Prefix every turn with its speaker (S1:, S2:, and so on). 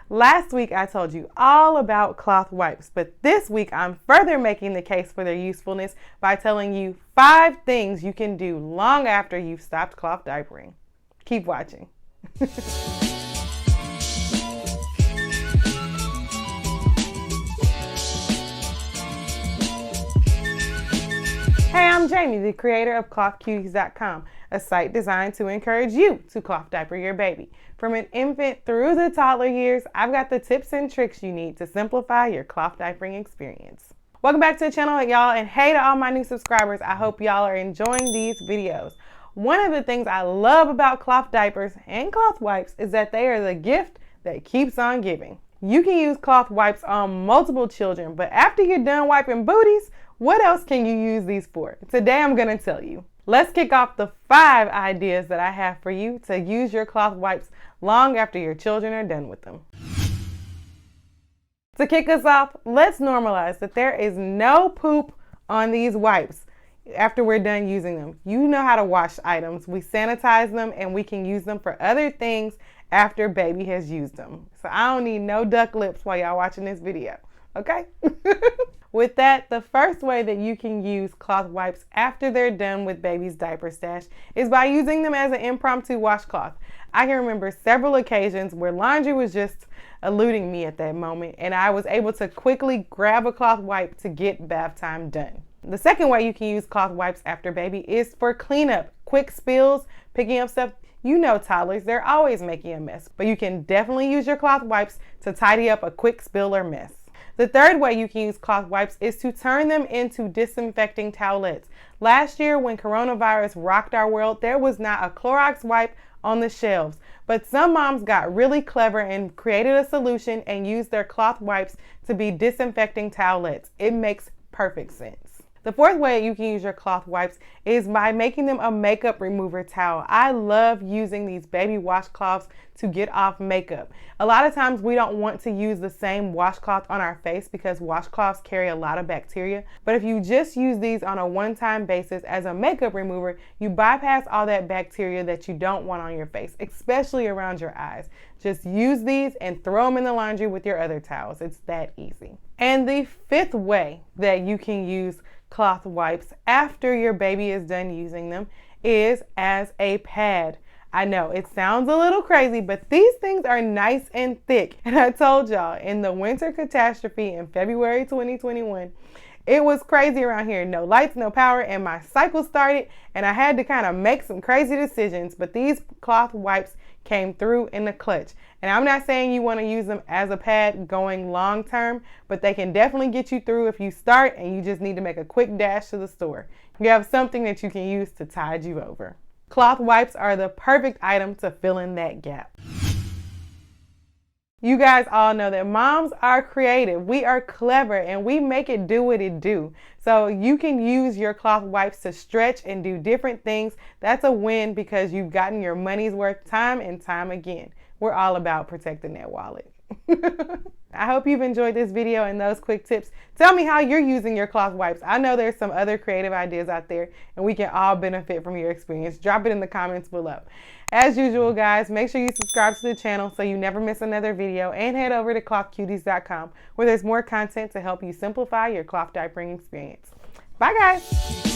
S1: Last week I told you all about cloth wipes, but this week I'm further making the case for their usefulness by telling you 5 things you can do long after you've stopped cloth diapering. Keep watching. Hey, I'm Jamie, the creator of ClothCuties.com, a site designed to encourage you to cloth diaper your baby. From an infant through the toddler years, I've got the tips and tricks you need to simplify your cloth diapering experience. Welcome back to the channel, y'all, and hey to all my new subscribers. I hope y'all are enjoying these videos. One of the things I love about cloth diapers and cloth wipes is that they are the gift that keeps on giving. You can use cloth wipes on multiple children, but after you're done wiping booties, what else can you use these for? Today I'm going to tell you. Let's kick off the 5 ideas that I have for you to use your cloth wipes long after your children are done with them. To kick us off, let's normalize that there is no poop on these wipes after we're done using them. You know how to wash items. We sanitize them and we can use them for other things after baby has used them. So I don't need no duck lips while y'all watching this video, okay? With that, the first way that you can use cloth wipes after they're done with baby's diaper stash is by using them as an impromptu washcloth. I can remember several occasions where laundry was just eluding me at that moment, and I was able to quickly grab a cloth wipe to get bath time done. The second way you can use cloth wipes after baby is for cleanup, quick spills, picking up stuff. You know toddlers, they're always making a mess, but you can definitely use your cloth wipes to tidy up a quick spill or mess. The third way you can use cloth wipes is to turn them into disinfecting towelettes. Last year, when coronavirus rocked our world, there was not a Clorox wipe on the shelves. But some moms got really clever and created a solution and used their cloth wipes to be disinfecting towelettes. It makes perfect sense. The fourth way you can use your cloth wipes is by making them a makeup remover towel. I love using these baby washcloths to get off makeup. A lot of times we don't want to use the same washcloth on our face because washcloths carry a lot of bacteria. But if you just use these on a one-time basis as a makeup remover, you bypass all that bacteria that you don't want on your face, especially around your eyes. Just use these and throw them in the laundry with your other towels. It's that easy. And the 5th way that you can use cloth wipes after your baby is done using them is as a pad. I know it sounds a little crazy, but these things are nice and thick. And I told y'all in the winter catastrophe in February 2021, it was crazy around here. No lights, no power, and my cycle started, and I had to kind of make some crazy decisions, but these cloth wipes came through in the clutch. And I'm not saying you want to use them as a pad going long term, but they can definitely get you through if you start and you just need to make a quick dash to the store. You have something that you can use to tide you over. Cloth wipes are the perfect item to fill in that gap. You guys all know that moms are creative. We are clever and we make it do what it do. So you can use your cloth wipes to stretch and do different things. That's a win because you've gotten your money's worth time and time again. We're all about protecting that wallet. I hope you've enjoyed this video and those quick tips. Tell me how you're using your cloth wipes. I know there's some other creative ideas out there and we can all benefit from your experience. Drop it in the comments below. As usual, guys, make sure you subscribe to the channel so you never miss another video, and head over to ClothCuties.com where there's more content to help you simplify your cloth diapering experience. Bye, guys.